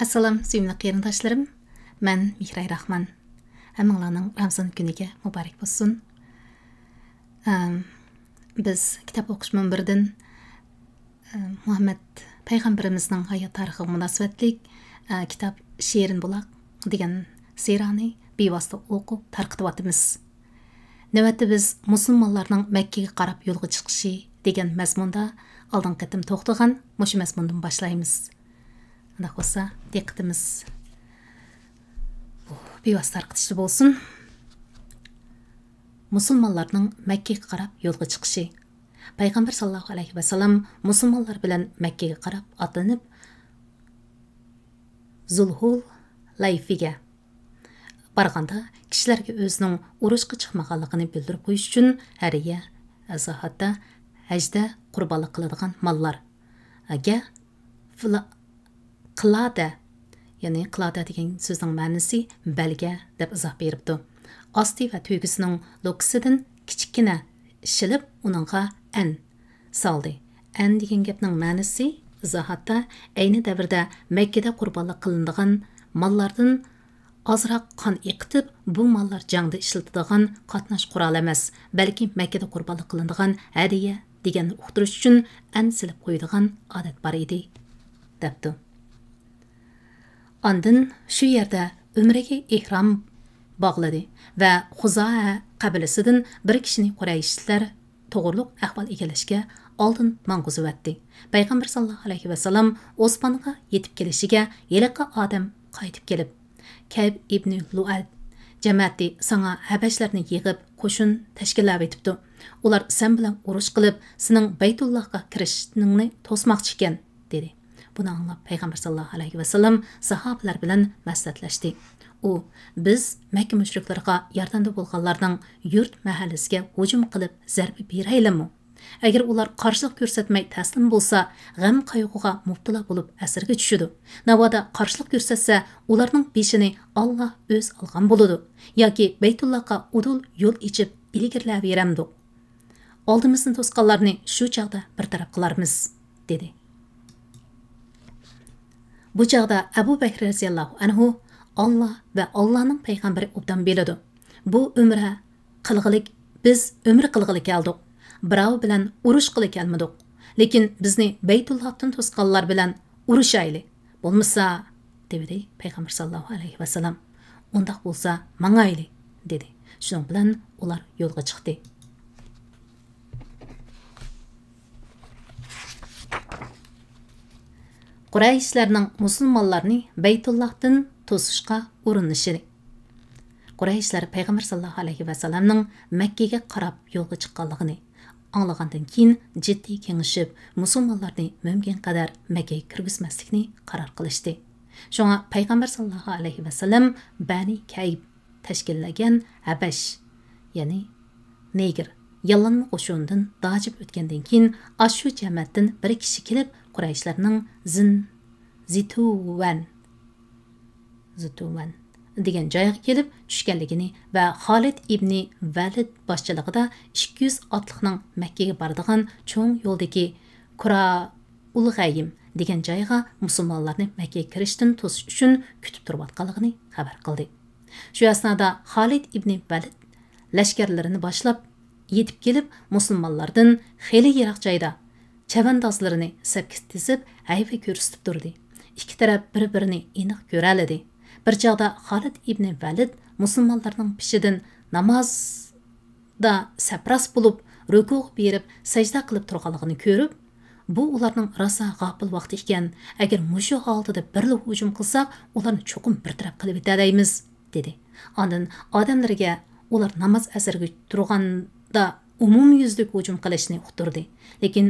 Assalom, suyumli qarindoshlarım. Men Mihray Rahman. Hammanglarning Ramazon kuniga muborak bo'lsin. Biz kitob o'qish munbiridan Muhammad payg'ambarimizning hayot tarixiga munosabatlik kitob Shirin buloq degan serani bevosita o'qib tarqityapmiz. Navbatda biz musulmonlarning Makkaga qarab yo'lga chiqishi degan mazmunda oldin qatim to'xtagan mushu mazmundan boshlaymiz. Undaq bo'lsa, diqqatimiz bevosita tarqitishli bo'lsin. Musulmonlarning Makkaga qarab yo'lga chiqishi. Payg'ambar sallallohu alayhi va sallam musulmonlar bilan Makkaga qarab otlanib Zulhul layfiga barganda kishilarga o'zining urushga chiqmaganligini bildirib qo'yish uchun hariya azohatda hajda qurbonlik qiladigan mollar ga qilada, ya'ni qilada degan so'zning ma'nosi belga deb izoh beribdi. Osti va tugisining lokisidan kichikina ishilib uningga an soldi. An degan gapning ma'nosi izohatda ayni davrda Makkada qurbonlik qilinadigan mollardan azroq qon eqitib, bu mollar jangda ishlatiladigan qatnash qurol emas, balki Makkada qurbonlik qilinadigan hadiya deganni uqtirish uchun an silib qo'yadigan odat bor edi, debdi. Ondan shu yerda umraga ihrom bog'ladi va Xuzoa qabilasidan bir kishini Qurayshlar to'g'riliq ahvol egallashga oldin mang'uzivatdi. Payg'ambar sallallohu alayhi va sallam Osmonga yetib kelishiga yiliqqa odam qaytib kelib, Kayb ibn Lu'ad jamoati sana habashlarni yig'ib qo'shin tashkillab etibdi. Ular sen bilan urush qilib, sening Baytullohga kirishingni to'smoqchi ekan, dedi. Buni anglab Payg'ambar sallallohu alayhi va sallam sahobalar bilan maslahatlashdi. U biz Makka mushriklariga yordamda bo'lganlarning yurt mahallasiga hujum qilib zarba beraylikmi? Agar ular qarshilik ko'rsatmay taslim bo'lsa, g'am qayg'uga mubtalo bo'lib asirga tushadi. Navoda qarshilik ko'rsatsa, ularning beshini Alloh o'z olgan bo'ladi yoki Baytullohga udul yo'l ichib ilgirlab beramdi. Oldimizni to'sqanlarni shu chaqda bir taraf qilarmiz, dedi. Bu chaqda Abu Bakr radhiyallohu anhu Allah va Allohning payg'ambari obdan biladi. Bu umra qilg'ilik, biz umr qilg'ilik keldik. Birov bilan urush qilib kelmadik. Lekin bizni Baytullohdan to'sqanlar bilan urushayli. Bo'lmasa, dedi payg'ambar sallallohu alayhi va sallam. Undaq bo'lsa, mangayli, dedi. Shuning bilan ular yo'lga chiqdi. Qurayshlarning musulmonlarni Baytullohdan to'sishga urinishi. Qurayshlar payg'ambar sallallohu alayhi va sallamning Makkaga qarab yo'lga chiqqanligini anglagandan keyin jiddiy kengashib, musulmonlarni mumkin qadar Makkaga kirgizmaslikni qaror qilishdi. Shunga payg'ambar sallallohu alayhi va sallam Bani Kayb tashkillagan Habash, ya'ni Neger yalanma qo'shindan dajib o'tgandan keyin ashu jamoatdan bir kishi kelib Qurayshlarning Zituvan degan joyga kelib tushganligini va Xolid ibn Valid boshchiligida 200 otliqning Makkaga boradigan cho'ng yo'ldagi Qura-ul-G'aym degan joyga musulmonlarni Makkaga kirishdan to'sish uchun kutib turayotganligini xabar qildi. Shu asnoda Xolid ibn Valid lashkarlarini boshlab yetib kelib musulmonlardan xeli yiroq joyda chavandozlarini sapga tizib hayva ko'rsatib turdi. Ikki taraf bir-birini aniq ko'raladi. Bir chog'da Xolid ibn Valid musulmonlarning pishidan namozda sapras bo'lib, rukuga berib, sajda qilib turganligini ko'rib, bu ularning rosa g'afil vaqti ekan. Agar mushu holatda birli hujum qilsak, ularni cho'qim bir taraf qilib etadaymiz, dedi. Ondan odamlarga ular namoz asriga turganda umumyuzlik hujum qilishni uqtirdi. Lekin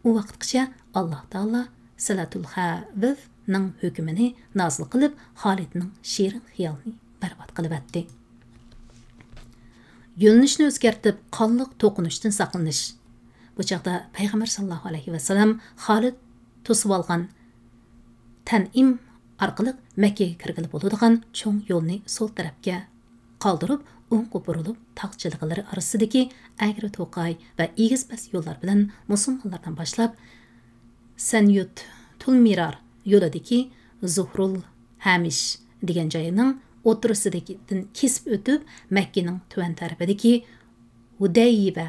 u vaqtgacha Alloh taolo salatul xavf ning hukmini nozil qilib, Xolidning shirin xiyolini barbod qilib atdi. Yo'lnishni o'zgartib, qonliq to'qinishdan saqlanish. Bu chaqda payg'ambar sallallohu alayhi va sallam Xolid to'sib olgan Tanim orqali Makkaga kirgili bo'ladigan cho'ng yo'lni so'l tarafga qoldirib, o'ng qo'pirilib, tog'chiliqlari orasidagi agri to'qay va egizpas yo'llar bilan musulmonlardan boshlab Sanyut Tulmirar yo'lidagi Zuhrul Hamish degan joyining o'tirisidan kesib o'tib, Makkaning tuvan tarafidagi Hudaybiya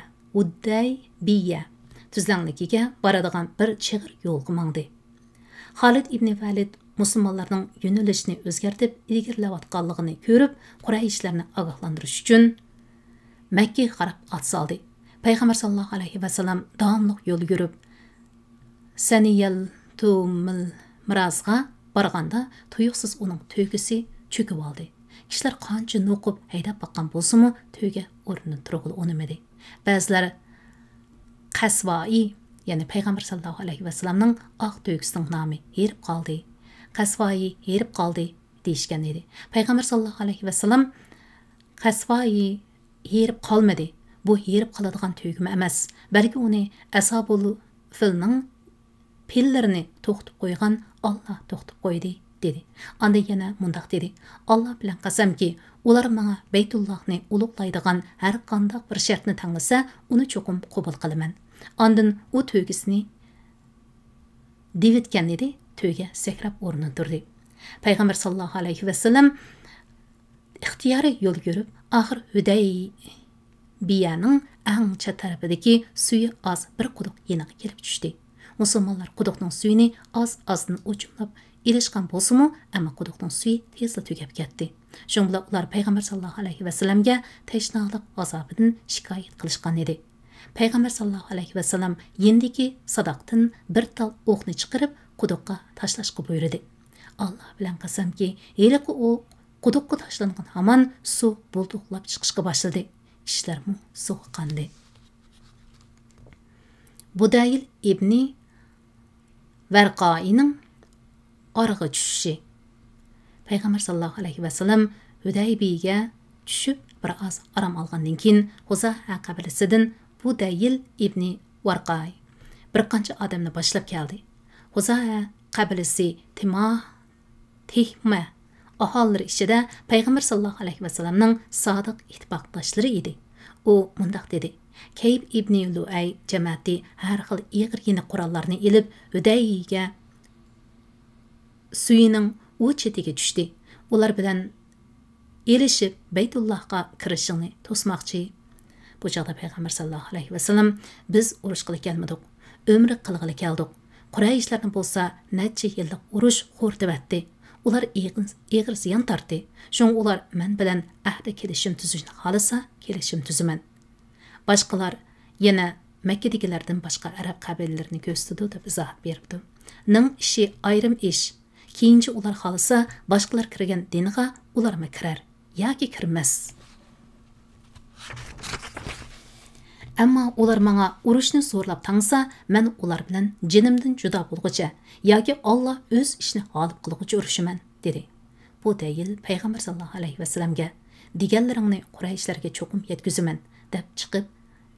tuzlanligiga boradigan bir chig'ir yo'lga mangdi. Xolid ibn Valid musulmonlarning yo'nalishini o'zgartib ilgarilayotganligini ko'rib, Qurayshlarni ogohlantirish uchun Makkaga qarab ot soldi. Payg'ambar sallallohu alayhi vasallam davomli yo'l yurib, Saniyal Tumil Mirazga borganda tuyuqsiz uning to'gisi cho'kib oldi. Kishilar qancha no'qib haydab baqqan bo'lsa-mu, to'ga o'rnidan turg'ili unimadi. Ba'zilar Qasvai, ya'ni Payg'ambar sallallohu alayhi vasallamning oq to'gisining nomi herib qoldi. Qasvai herib qoldi deyishgan edi. Payg'ambar sallallohu alayhi vasallam Qasvai herib qolmadi. Bu herib qoladigan to'gimi emas, balki uni Ashabul Filning pillarini to'xtatib qo'ygan Allah to'xtatib qo'ydi dedi. Anda yana mundaq dedi. Allah bilan qasamki, ular menga Baytullohni ulug'laydigan har qanday bir shartni tanlasa, uni cho'qim qabul qilaman. Ondan u to'gisini devitgan edi, to'ga sakrab o'rnidan turdi. Payg'ambar sallallohu alayhi vasallam ixtiyoriy yo'l yurib, oxir Hudaybiyaning ang chat tarafidagi suyi oz bir quduq yeniga kelib tushdi. Musulmonlar quduqning suyini oz-ozdan o'chimlab ilishgan bo'lsa-mu, ammo quduqning suyi tezda tugab ketdi. Shunga bilan ular Payg'ambar sallallohu alayhi vasallamga tashnoliq azobidan shikoyat qilishgan edi. Payg'ambar sallallohu alayhi vasallam yendiki sadoqdan bir tal o'qni chiqarib quduqqa tashlashga buyurdi. Allah bilan qasamki, heliqi u quduqqa tashlangan hamon suv bulduqlab chiqishga boshladi. Kishilar suv qandi. Budayl ibn Varqoining org'i tushishi. Payg'ambar sallallohu alayhi vasallam Hudaybiyaga tushib bir oz aram olgandan keyin Huzaha qabilasidan Budayl ibn Varqoy bir qancha odamni boshlab keldi. Huzaha qabilasi Tihma aholilari ichida Payg'ambar sallallohu alayhi vasallamning sodiq ittifoqdoshlari edi. U mundaq dedi: Kayb ibn Luay jamoati har xil ig'ir yeni qurollarni ilib Hudaybiyaga suyining u chetiga tushdi. Ular bilan elishib Baytullohga kirishini to'smoqchi. Bu chaqda Payg'ambar sallallohu alayhi vasallam biz urush qilib kelmadik, umr qilg'ili keldik. Qurayshlarni bo'lsa necha yillik urush xo'rtibatdi. Ular ig'ir ziyon tortdi. Shunga ular men bilan ahdi kelishim tuzishni xohlasa, kelishim tuzaman. Boshqalar yana Makkadagilardan boshqa arab qabilalarini ko'rsatdi deb izoh beribdi. Ning ishi ayrim ish. Keyinchi ular xohlasa, boshqalar kirgan dinga ularma kirar yoki kirmas. Ammo ular menga urushni zo'rlab tangsa, men ular bilan jinimdan judo bo'lguncha yoki Alloh o'z ishini g'olib qilguncha urushaman dedi. Bu deyil Payg'ambar sallallohu alayhi vasallamga deganlaringni Qurayshlarga cho'qim yetkazaman deb chiqib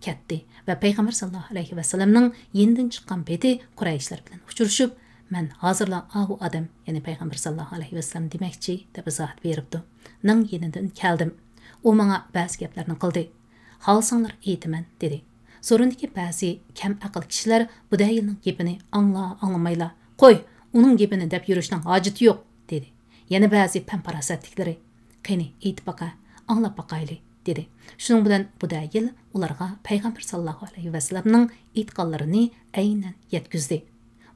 ketdi va Payg'ambar sallallohu alayhi vasallamning yendan chiqqan beti Qurayshlar bilan uchrashib, men hozirla ahu odam, ya'ni Payg'ambar sallallohu alayhi vasallam demakchi deb izoh beribdi. Ning yenidan keldim. U menga ba'zi gaplarni qildi. Xalsanglar aytaman dedi. Sorundagi ba'zi kam aql kishilar bu dayilning gapini anglamayla. Qo'y, uning gapini deb yurishning hojati yo'q dedi. Yana ba'zi pamparasatliklari qani aytib baqa, anglab baqayli dedi. Shuning bilan bu dayil ularga Payg'ambar sallallohu alayhi vasallamning aytganlarini aynan yetkazdi.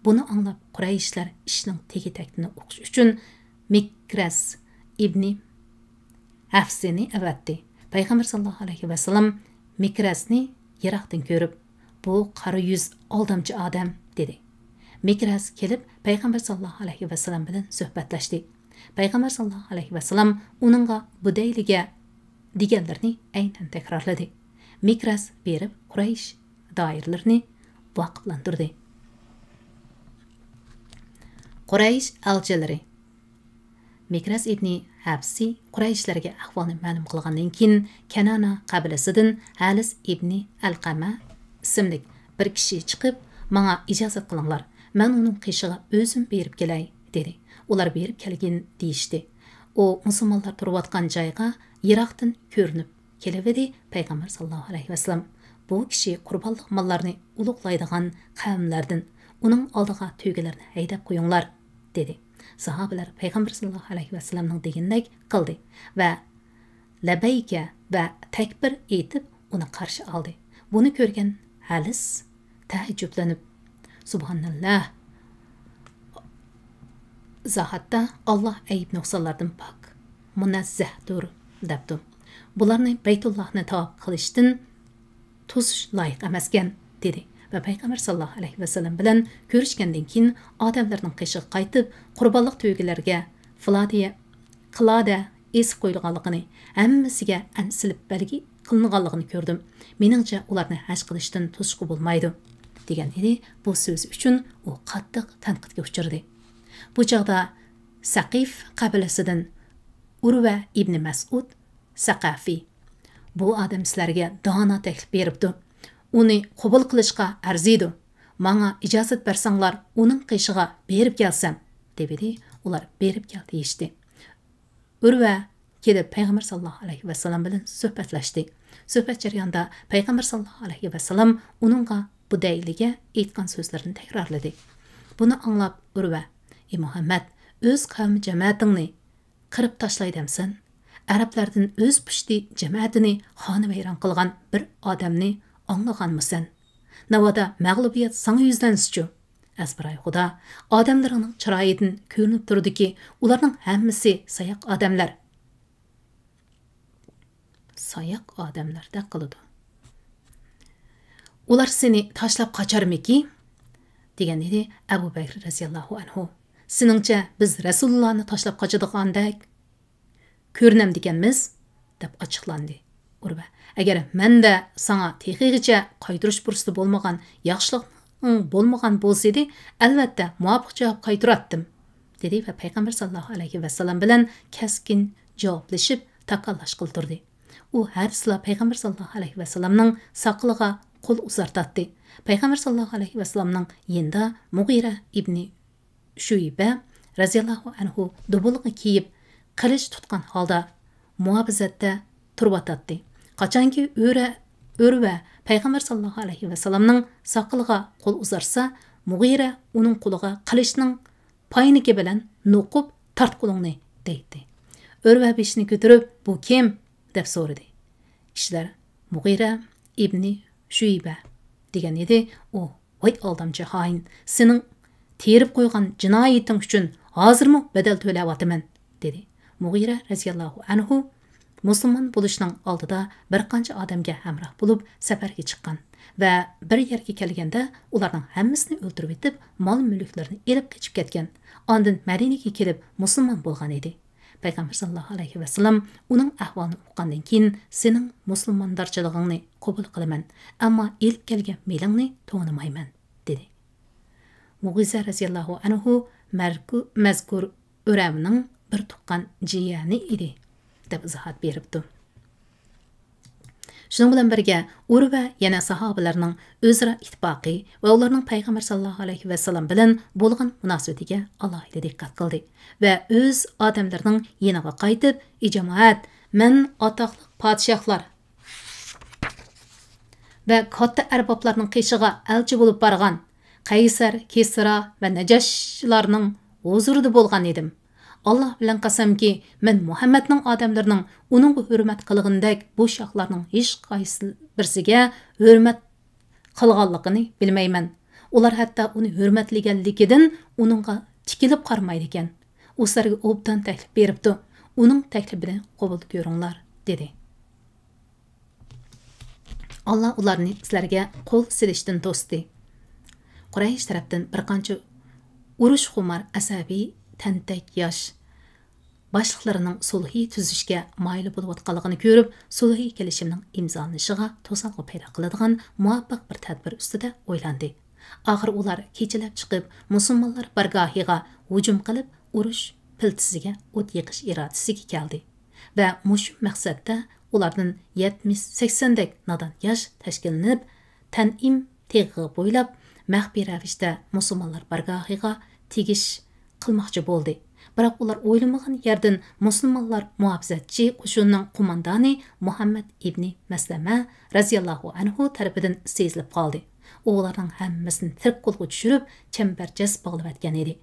Buni anglab Qurayshlar ishning tegi-taktini o'qish uchun Mikras ibn Hafsini avatdi. Payg'ambar sallallohu alayhi vasallam Mikrasni yiroqdan ko'rib, bu qara yuz aldamchi odam dedi. Mikras kelib Payg'ambar sallallohu alayhi vasallam bilan suhbatlashdi. Payg'ambar sallallohu alayhi vasallam uningga budayliga deganlarni aynan takrorladi. Mikras berib Quraysh doiralarini vaqiflantirdi. Quraysh elchilari Mikras ibn Hafsi Qurayshlarga ahvolni ma'lum qilgandan keyin Kanana qabilasidan Halis ibn Alqama ismli bir kishi chiqib, "Menga ijozat qilinglar, men uning qishig'iga o'zim berib kelay" dedi. Ular berib kelgan deyishdi. O musulmonlar turayotgan joyga yiroqdan ko'rinib kelibdi. Payg'ambar sallallohu alayhi vasallam bu kishi qurbonlik mollarni ulug'laydigan qavmlardan, uning oldiga to'ygalarni haydab qo'yinglar dedi. sahabeler Peygamber sallallahu aleyhi ve sellem'nin degindek kıldı ve labeyke ve tekbir etip onu karşı aldı. Bunu görgen Halis təəccüblənib Subhanallah, zahatda Allah ayıb nöqsanlardan pak, münezzehdir debdi. Bularni Beytullahni tavaf qilishdan tuzish loyiq emaskan dedi. Ve Peygamber sallallahu aleyhi ve sellem bilen görüşkenden keyin odamlarning qishiga qaytib qurbonlik to'ygilarga qilada esib qo'yilganligini, hammasiga ansilib belgi qilinganligini ko'rdim. Meningcha ularni haj qilishdan to'sishga bo'lmaydi degan edi. Bu so'z uchun u qattiq tanqidga uchirdi. Bu chaqda Saqif qabilasidan Urva ibn Mas'ud Saqafi bu odam sizlarga dono taklif beribdi. Uni qabul qilishga arziydi. Manga ijozat bersanglar, uning qishiga berib kelsam, dedi. Ular berib kel deyishdi. Urva kelib Peygamber sallallahu aleyhi ve sellem bilan suhbatlashdi. Suhbat jarayonida Peygamber sallallahu aleyhi ve sellem uningga bu deyliga aytgan so'zlarini takrorladi. Buni anglab Urva, "Ey Muhammad, o'z qavm jamoatingni qirib tashlaydisan? Arablardan o'z pushti jamoatini xonavayron qilgan bir odamni anlaganmısan? Navada mag'lubiyat sana yuzlansichu? Asbaray Xudo, odamlarning chiroyidan ko'rinib turdiki, ularning hammasi sayoq odamlar. Sayoq odamlarda qiladi. Ular seni tashlab qocharmiki?" degan edi Abu Bakr radhiyallohu anhu. "Seningcha biz Rasulullohni tashlab qochadigandek ko'rinam deganmiz?" deb ochiqlandi Urva. "Agar menda sana texigacha qaytirish fursati bo'lmagan, yaxshilik bo'lmagan bo'lsa-edi, albatta muvofiq javob qaytaratdim", dedi va Payg'ambar sallallohu alayhi va sallam bilan keskin javoblashib taqallash qildirdi. U har sala Payg'ambar sallallohu alayhi va sallamning saqiliga qo'l uzatdi. Payg'ambar sallallohu alayhi va sallamning yenda Mughira ibn Shuyba radhiyallohu anhu dubulg'i kiyib qilich tutgan holda muhofazatda turib qachonki Urva Payg'ambar sallallohu alayhi va sallamning saqiliga qo'l uzarsa, Mughira uning qo'liga qilichning payniki bilan noqib tart qo'lingni deydi. Urva beshini ko'tarib, "Bu kim?" deb so'radi. Kishilar Mughira ibn Shuyba degan edi. U, "Voy aldamchi xoin, sening terib qo'ygan jinoyating uchun hozirmi badal to'layapman", dedi. Mughira radhiyallohu anhu musulmon bo'lishning oldida bir qancha odamga hamroh bo'lib safarga chiqqan va bir yerga kelganda ularning hammasini o'ldirib etib, mol-mulklarini elib qochib ketgan. Ondan Madinaga kelib musulmon bo'lgan edi. Payg'ambar sallallohu alayhi va sallam uning ahvolini o'qigandan keyin "Sening musulmondarchiligingni qabul qilaman, ammo elib kelgan melingni to'g'namayman", dedi. Mughira radhiyallohu anhu mazkur Uravning bir tuqqan jiyani edi deb izohat beribdi. Shuning bilan birga Urva yana sahobalarning o'zaro ittifoqi va ularning Payg'ambar sallallohu alayhi va sallam bilan bo'lgan munosabatiga alohida diqqat qildi va o'z odamlarining yeniga qaytib, "Ey jamoat, men atoqli podshohlar va katta arboblarning qishiga elchi bo'lib borgan Qaysar, Kisra va Najashlarning huzurida bo'lgan edim. Allah bilan qasamki, men Muhammadning odamlarining uningga hurmat qilgandek bu shohlarning hech qaysi birsiga hurmat qilganligini bilmayman. Ular hatto uni hurmatlaganligidan uningga tikilib qarmaydi ekan. U sizlarga obdan taklif beribdi. Uning taklifini qabul ko'ringlar", dedi. Allah ularni sizlarga qo'l silishdan to'sdi. Quraysh tarafdan bir qancha urush xumar asabiy tantak yosh boshliqlarining sulhiy tuzishga mayli bo'layotganligini ko'rib, sulhiy kelishimning imzolanishiga to'sqinlik paydo qiladigan muvaffaq bir tadbir ustida o'ylandi. Oxir ular kechalab chiqib, musulmonlar bargohiga hujum qilib, urush piltisiga o't yiqish irodasiga keldi va mush maqsadda ulardan 70-80 dak nadan yosh tashkillanib, Tanim teg'i bo'ylab maxfiy ravishda musulmonlar bargohiga tegish qilmoqchi bo'ldi. Biroq ular o'ylamagan yerdan musulmonlar muhofazatchi qo'shinning qo'mondoni Muhammad ibn Maslama radhiyallohu anhu tarafidan sezilib qoldi. Ularning hammasini tirq qo'lga tushirib, chambarchas bog'layotgan edi.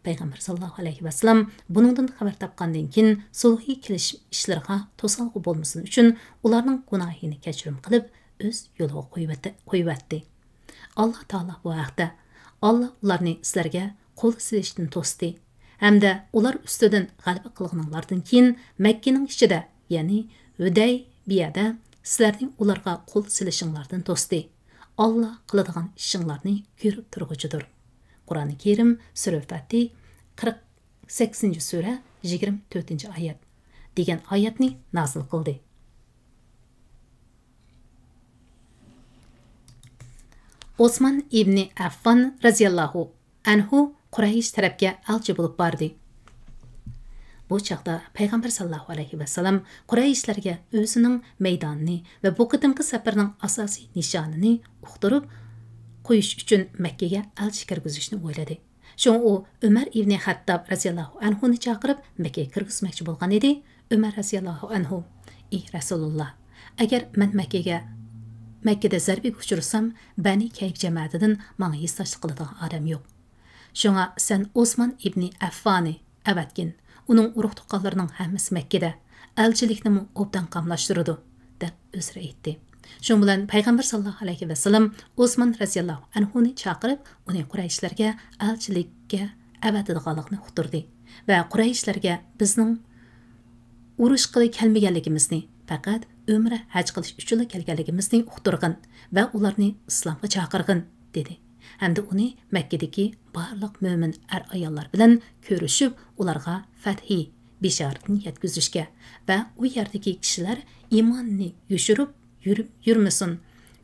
payg'ambar sallallohu alayhi vasallam buningdan xabar topgandan keyin sulhiy kelishim ishlariga to'salg'i bo'lmasin uchun ularning gunohini kechirim qilib o'z yo'liga qo'yibdi. Alloh taolo bu haqda Allah ularni sizlarga qo'l silishdan to'sdi hamda ular ustidan g'alaba qilganlardan keyin Makkaning ichida, ya'ni Hudaybiyada sizlarning ularga qo'l silishinglardan to'sdi. Allah qiladigan ishinglarni ko'rib turg'uchidir. Qur'oni Karim Sura Fatih 48-sura 24-oyat degan oyatni nozil qildi. Osman ibn Affan raziyallohu anhu Quraysh tarafga elchi bo'lib bordi. Bu chaqda payg'ambar sallallohu alayhi vasallam Qurayshlarga o'zining maydonini va bu qitimqi safarning asosiy nishonini uqtirib qo'yish uchun Makkaga elchi kirgizishni o'yladi. So'ng u Umar ibn Hattob raziyallohu anhu ni chaqirib Makkaga kirgizmoqchi bo'lgan edi. Umar raziyallohu anhu: "Ey Rasululloh, agar men Makkada zarbiga uchursam, Bani Kayb jamoatidan menga hissashlik qiladigan odam yo'q. Shunga sen Osman ibn Affani avatgin. Uning urug' tuqqanlarining hammasi Makkada, elchilikni obdan qamlashtirdi" deb o'zra aytdi. Shun bilan payg'ambar sallallohu alayhi vasallam Osman raziyallohu anhu ni chaqirib, uni Qurayshlarga elchilikka avatadiganligini uqtirdi va Qurayshlarga bizning urush qilib kelmaganligimizni, faqat umra haj qilish uchun kelganligimizni uqtirgin va ularni islomga chaqirgin dedi. Hamda uni Makkadagi barliq mo'min ayollar bilan ko'rishib, ularga fathi bishoratini yetkazishga va u yerdagi kishilar iymonni yushirib yurmasin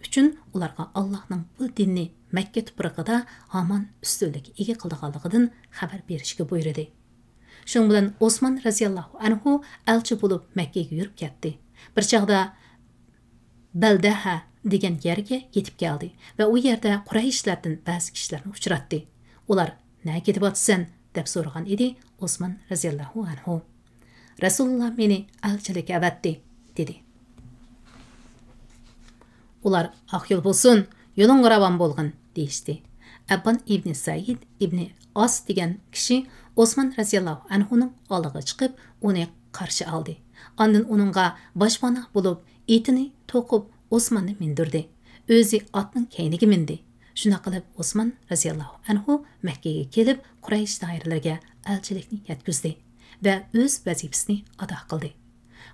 uchun ularga Allohning bu dinni Makka tuprog'ida hamon ustunlik ega qilganligidan xabar berishga buyurdi. Shun bilan Osman raziyallohu anhu elchi bo'lib Makkaga yurib ketdi. Bir chaqda Baldaha degan yerga yetib keldi va u yerda Qurayshlardan ba'zi kishilarni uchratdi. Ular "Nega ketyapsan?" deb so'ragan edi. Osman raziyallohu anhu: "Rasululloh meni elchilikka avatdi" dedi. Ular "Aq yo'l bo'lsin, yo'ling ravon bo'lgin" deyishdi. Abban ibn Said ibn As degan kishi Osman raziyallohu anhuning oldiga chiqib, uni qarshi oldi. Ondan uningga boshpana bo'lib, etini to'qib Osmanni mindirdi. O'zi otning keyniga mindi. Shuna qilib Osman raziyallohu anhu Makkaga kelib, Quraysh doiralariga elchilikni yetkazdi va o'z vazifasini ado qildi.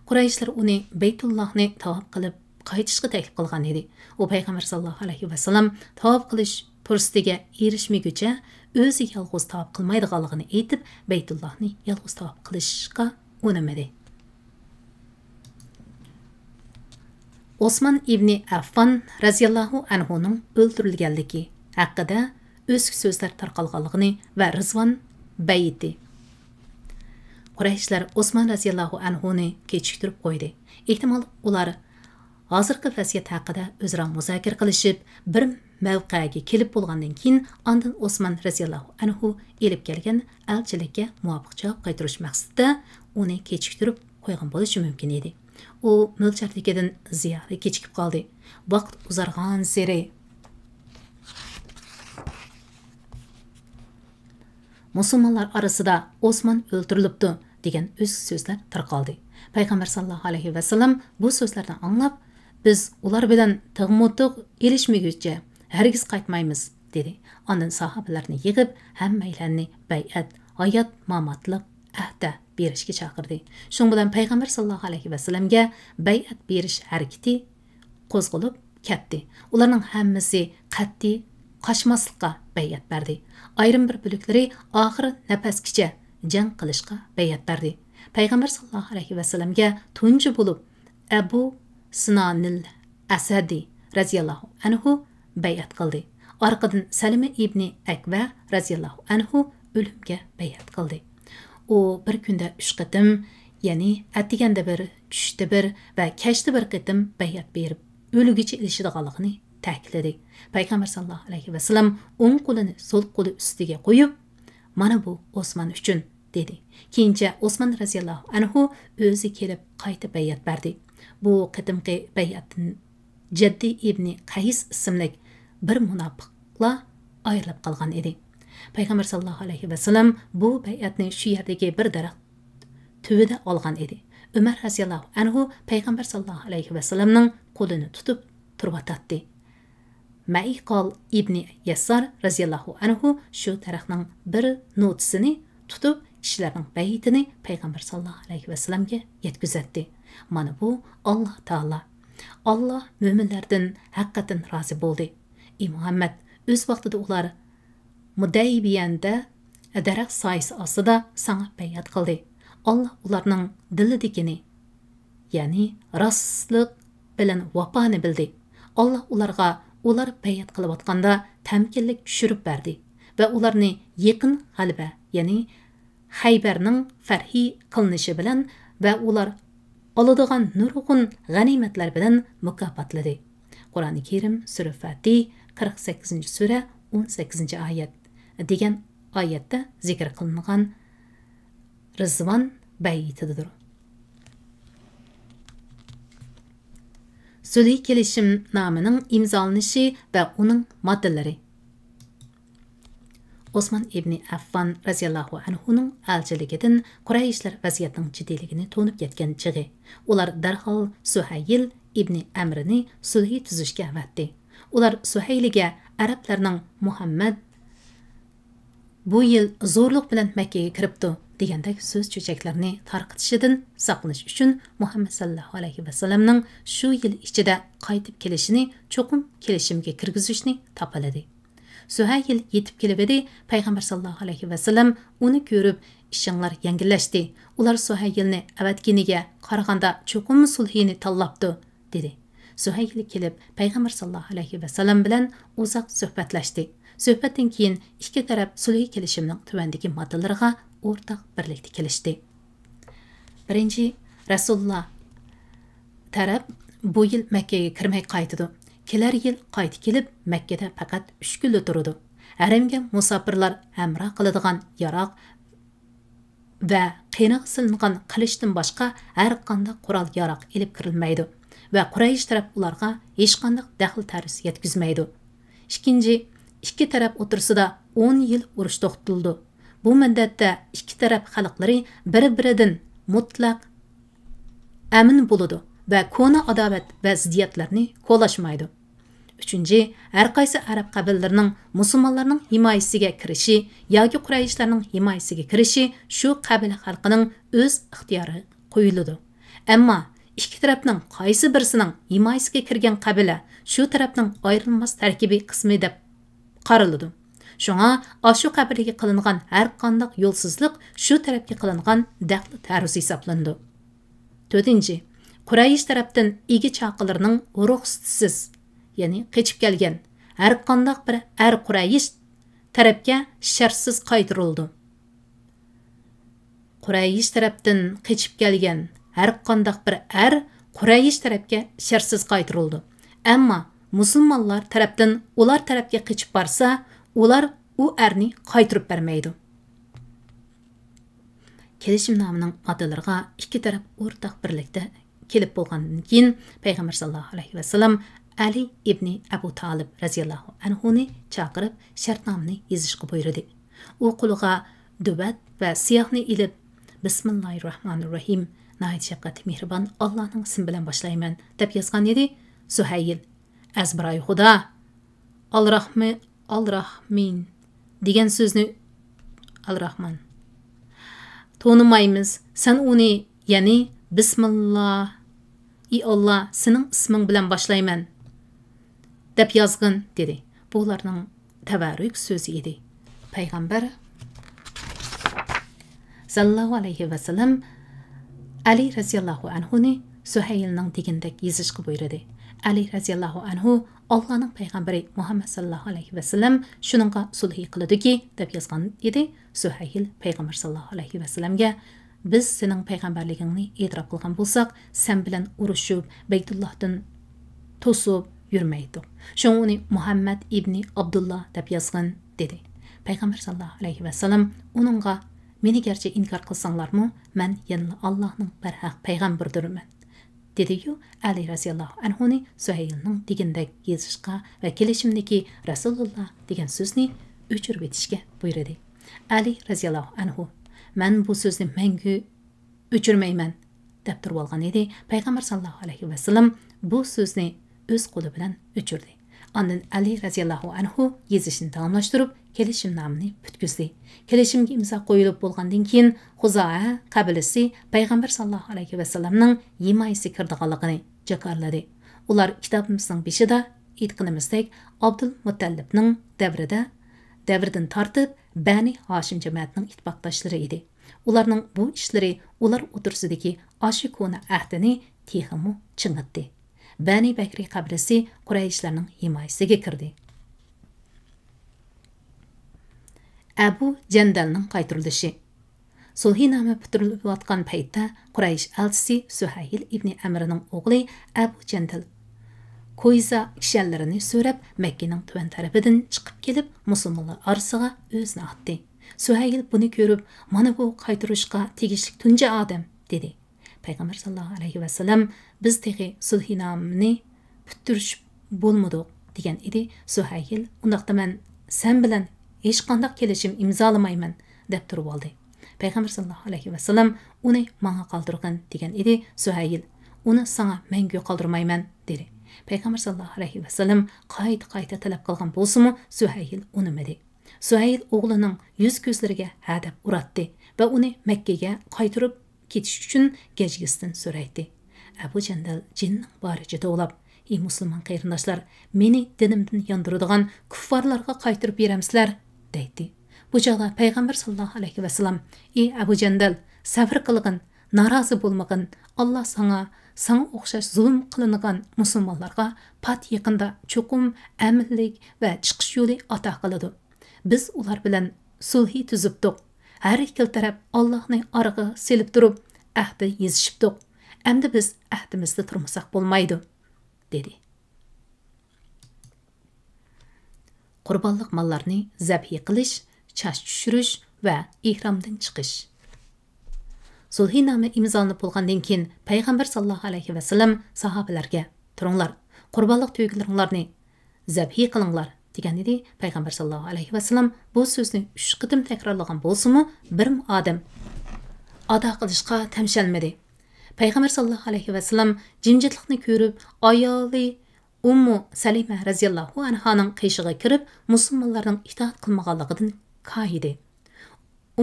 Qurayshlar uni Baytullohni tavob qilib qaytishga taklif qilgan edi. U payg'ambar sallallohu alayhi vasallam tavob qilish fursatiga erishmaguncha o'zi yolg'iz tavob qilmaydiganligini aytib, Baytullohni yolg'iz tavob qilishga unamadi. Osman ibn Affan raziyallohu anhuning o'ldirilganligi haqida o'zga so'zlar tarqalganligini va Rizvon bayiti. Qurayshlar Osman raziyallohu anhuni kechiktirib qo'ydi. Ehtimol ular hozirgi vaziyat haqida o'zaro muzokara qilishib, bir mavqega kelib bo'lgandan keyin ondan Osman raziyallohu anhu elib kelgan elchilikka muvofiq javob qaytarish maqsadida uni kechiktirib qo'ygan bo'lishi mumkin edi. U mo'ljaldagidan ziyoda kechikib qoldi. Vaqt uzargan sari musulmonlar orasida Osman o'ldirilibdi degan o'z so'zlar tarqaldi. Payg'ambar sallallohu alayhi vasallam bu so'zlarni anglab, biz ular bilan tig'motiq elishmaguncha hargiz qaytmaymiz dedi. Ondan sahobalarni yig'ib, hammaylarni bay'at, hayot mamatliq ahda berishga chaqirdi. Shun bilan payg'ambar sallallohu alayhi vasallamga bay'at berish harakati qo'zg'alib ketdi. Ularning hammasi qat'iy qochmaslikqa bay'at berdi. Ayrim bir bo'liklari oxir nafasgacha jang qilishga bay'at berdi. Payg'ambar sallallohu alayhi vasallamga tunji bo'lib Abu Sinanil Asadi raziyallohu anhu bay'at qildi. Orqadan Salima ibn Akva raziyallohu anhu o'limga bay'at qildi. U bir kunda 3 qitim, ya'ni atiganda bir, tushda bir va kashda bir qitim bay'at berib, o'ligicha ilishadiganligini ta'kidladi. Payg'ambar sallallohu alayhi vasallam o'ng qo'lini so'l qo'li ustiga qo'yib, "Mana bu Osman uchun" dedi. Keyincha Osman raziyallohu anhu o'zi kelib qayta bay'at berdi. Bu qitimqi bay'atdan Jaddi ibn Qays ismli bir munofiqlar ayrilib qolgan edi. Payg'ambar sallallohu alayhi vasallam bu bay'atni shu yerdagi bir daraxt tuvida olgan edi. Umar radhiyallohu anhu payg'ambar sallallohu alayhi vasallamning qo'lini tutib turvatdi. Maiqol ibn Yassar radhiyallohu anhu shu daraxtning bir notisini tutib kishilarning bay'atini payg'ambar sallallohu alayhi vasallamga yetkazdi. Mana bu Alloh taolo. Allah mo'minlardan haqiqatan rozi bo'ldi. Muhammad o'z vaqtida ular Mudaybiyanda daraxt soyasi ostida sana bay'at qildi. Allah ularning dilidagini, ya'ni rostlik bilan vafoni bildi. Allah ularga ular bay'at qilayotganda tamkinlik tushirib berdi va ularni yaqin g'alaba, ya'ni Haybarning farhi qilinishi bilan va ular oladigan nurg'un g'animatlar bilan mukofotladi. Qur'oni Karim sura Fatih 48-sura 18-oyat degan oyatda zikr qilingan Rizvon bay'atidir. Sulh kelishim nomining imzolanishi va uning moddalari. Osman ibn Affan radhiyallohu anhuning elchiligidan Qurayshlar vaziyatning jiddiyligini to'nib yetgan chig'i. Ular darhol Suhayl ibn Amrni sulh tuzishga avatdi. Ular Suhayliga arablarning Muhammad bu yil zo'rlik bilan Makkaga kiribdi degandek so'z cho'chaklarni tarqitishidan saqlanish uchun Muhammad sallallohu alayhi vasallamning shu yil ichida qaytib kelishini cho'qim kelishimga kirgizishni topiladi. Suhayl yetib kelib edi, payg'ambar sallallohu alayhi vasallam uni ko'rib, ishinglar yengillashdi. Ular Suhaylni avatginiga qaraganda cho'qim sulhini tanlabdi, dedi. Suhayl kelib, payg'ambar sallallohu alayhi vasallam bilan uzoq suhbatlashdi. Suhbatdan keyin ikki taraf sulh kelishimning tuvandagi moddalariga o'rtaq birlikda kelishdi. Birinchi, Rasululloh taraf bu yil Makkaga kirmay qaytidi. Kelar yil qaytib kelib, Makkada faqat 3 kun turadi. Haramga musofirlar hamroh qiladigan yaroq va qiynoq silingan qilishdan boshqa har qanday qurol yaroq elib kirilmaydi va Quraysh taraf ularga hech qanday daxl ta'ris yetkazmaydi. Ikkinchi, ikki taraf o'tirsida 10 yil urush to'xtatildi. Bu muddatda ikki taraf xalqlari bir-biridan mutlaq amin bo'ladi va kona adovat va ziddiyatlarni qo'llashmaydi. Uchinchi, har qaysi arab qabillarning musulmonlarning himoyasiga kirishi yoki Qurayshlarning himoyasiga kirishi shu qabila xalqining o'z ixtiyori qo'yiladi. Ammo ikki tarafning qaysi birisining himoyasiga kirgan qabila shu tarafning ayrilmas tarkibiy qismi deb qaraladi. Shunga shu qabilaga qilingan har qanday yo'lsizlik shu tarafga qilingan daxl ta'ruz hisoblandi. To'rtinchi, Quraysh tarafdan igi chaqilarining ruxsatsiz, ya'ni qechib kelgan har qanday bir Quraysh tarafga shartsiz qaytarildi. Quraysh tarafdan qechib kelgan har qanday bir Quraysh tarafga shartsiz qaytarildi. Ammo musulmonlar tarafdan ular tarafga qechib borsa, ular u arni qaytarib bermaydi. Kelishimnomining moddalariga ikki taraf o'rtaq birlikda kelib bo'lgandan keyin payg'ambar sallallohu alayhi vasallam Ali ibn Abu Talib radhiyallohu anhuni chaqirib shartnomani yozishga buyurdi. U qo'liga dubat va siyohni ilib Bismillahirrahmanirrahim, nəhayət şəfqətli mehribon Allahның ismi bilan boshlayman deb yozgan edi. Suhayl azbiray xudo al-Rahmin degan so'zni al-Rahman to'nimaymiz. Sen uni, ya'ni Bismillah, ey Allah, sening isming bilan boshlayman deb yozgin, dedi. Bu ularning tabarruk so'zi edi. Payg'ambar sallallohu alayhi vasallam Ali radhiyallohu anhuni Suhaylning degandek yozishga buyurdi. Ali radhiyallohu anhu Allah'ның payg'ambari Muhammad sallallohu alayhi vasallam shuningga sulh qildiki deb yozgan edi. Suhayl payg'ambar sallallohu alayhi vasallamga biz sening payg'ambarligingni e'tirof qilgan bo'lsak, sen bilan urushib, Baytullohdan to'sib yurmaydi. Shunga uni Muhammad ibn Abdullah deb yozgan, dedi. Payg'ambar sallallohu alayhi vasallam uningga meni garchi inkor qilsanglarmi, men yana Allohning barhaq payg'ambaridirman, dedi-yu, Ali radhiyallohu anhuni Suhaylning degandek yozishga va kelishimdagi Rasululloh degan so'zni o'chirib etishga buyurdi. Ali raziyallohu anhu "Men bu so'zni mangu o'chirmayman" deb turib olgan edi. Payg'ambar sallallohu alayhi vasallam bu so'zni o'z qo'li bilan o'chirdi. Ondan Ali raziyallohu anhu yezishni davomlashtirib, kelishimnomani bitkizdi. Kelishimga imzo qo'yilib bo'lgandan keyin Xuzoa qabilasi Payg'ambar sallallohu alayhi vasallamning himoyasiga kirdiganligini jakarladi. Ular kitobimizning beshida aytganimizdek Abdul Muttallibning davridan tortib Bani Hashim jamoatining ittifoqdoshlari edi. Ularning bu ishlari ular o'tirsidagi oshikona ahdini texmu chingitdi. Bani Bakri qabilasi Qurayshlarning himoyasiga kirdi. Abu Jandalning qaytirilishi. Sulhinoma bitirilayotgan paytda Quraysh elchisi Suhayl ibn Amrning o'g'li Abu Jandal Koyza kishanlarini so'rab Makkaning tuvan tarafidan chiqib kelib musulmonlar orasiga o'zini atdi. Suhayl buni ko'rib, "Mana bu qaytirishga tegishli tunji odam" dedi. Payg'ambar sallallohu alayhi vasallam "Biz tegi sulhinomani bitirish bo'lmadi" degan edi. Suhayl "Undaqda men sen bilan hech qanday kelishim imzolamayman" deb turib oldi. Payg'ambar sallallohu alayhi vasallam "Uni menga qoldirgin" degan edi. Suhayl "Uni sana menga qoldirmayman" dedi. Payg'ambar sallallohu alayhi vasallam qayta talab qilgan bo'lsa-mu, Suhayl unimadi. Suhayl o'g'lining yuz ko'zlariga hadab uratdi va uni Makkaga qaytirib ketish uchun gajgisdan so'raydi. Abu Jandal jinning boricha to'lab, "Ey musulmon qarindoshlar, meni dinimdan yondiradigan kuffarlarga qaytirib beramsizlar" deydi. Bu chog'da Payg'ambar sallallohu alayhi vasallam "Ey Abu Jandal, sabr qilgin, norozi bo'lmagin. Alloh sana o'xshash zulm qilingan musulmonlarga pat yaqinda cho'qim amillik va chiqish yo'li ato qiladi. Biz ular bilan sulhi tuzibdik. Har ikkala taraf Allohning orig'i selib turib, ahdi yezishibdik. Endi biz ahdimizda turmasak bo'lmaydi" dedi. Qurbonlik mollarni zabh qilish, chash tushirish va ihromdan chiqish. Sulhinoma imzolanib bo'lgandan keyin Payg'ambar sallallohu alayhi vasallam sahobalarga "Turinglar, qurbonlik tuygularinglarni zabh qilinglar" degan edi. Payg'ambar sallallohu alayhi vasallam bu so'zni 3 qitim takrorlagan bo'lsa-mu, bir odam ado qilishga tamshalmadi. Payg'ambar sallallohu alayhi vasallam jimjitlikni ko'rib, ayoli Ummu Salima raziyallohu anhaning qishig'iga kirib, musulmonlarning itoat qilmaganligidan koyidi.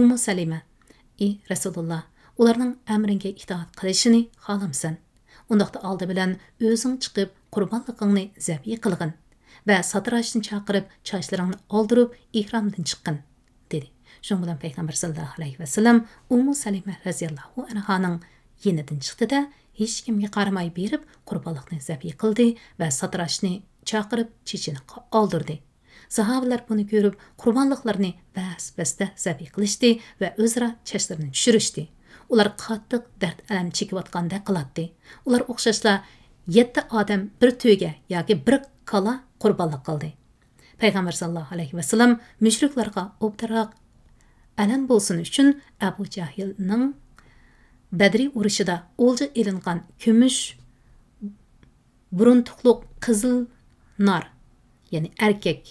Ummu Salima: "Ey Rasululloh, ularning amriga itoat qilishini xohlamsan. Undaqda oldi bilan o'zing chiqib qurbonligingni zabh qilgin va satrashni chaqirib chochlaringni oldirib ihromdan chiqqin" dedi. Shuning bilan Payg'ambar sallallohu alayhi vasallam Ummu Salima raziyallohu anhaning yenidan chiqdi-da, hech kimga qaramay berib qurbonlikni zabh qildi va satrashni chaqirib chechini oldirdi. Sahobalar buni ko'rib qurbonliklarni bas-basda zabh qilishdi va o'zaro chachlarini tushirishdi. Ular qattiq dard alam chekayotganda qiladi. Ular o'xshashla 7 odam bir to'yga yoki bir kala qurbonlik qildi. Payg'ambar sallallohu alayhi vasallam mushriklarga o'btaroq alam bo'lsin uchun Abu Jahilning Badri urushida o'lja ilingan kumush buruntuqliq qizil nar, ya'ni erkak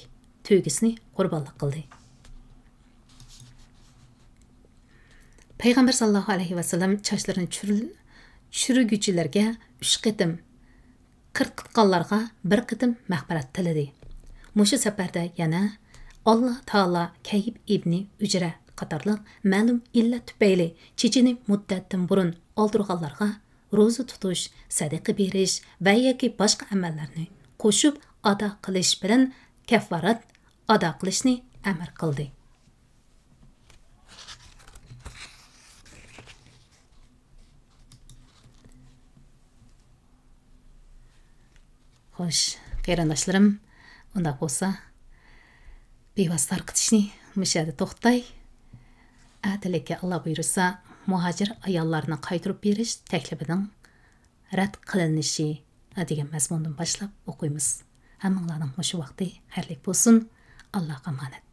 to'ygisini qurbonlik qildi. Payg'ambar sallallohu alayhi vasallam chochlarini tushirguchilarga 3 qitim, 40 qitqanlarga 1 qitim mag'firat tiladi. Mushu safarda yana Alloh taolo Kayib ibn Ujra qatorliq ma'lum illat tufayli chechini muddatdan burun oldirganlarga ro'za tutish, sadaqa berish va yoki boshqa amallarni qo'shib ado qilish bilan kaffarat ado qilishni amr qildi. Xo'sh, qarindoshlarim, unda bo'lsa, bevosita tarqitishni mushada to'xtay. Atilakka Alloh buyursa, muhojir ayollarni qaytirib berish taklifining rad qilinishi degan mazmundan boshlab o'qiymiz. Hammanglarning mushu vaqti xayrli bo'lsin. Allohga omonat.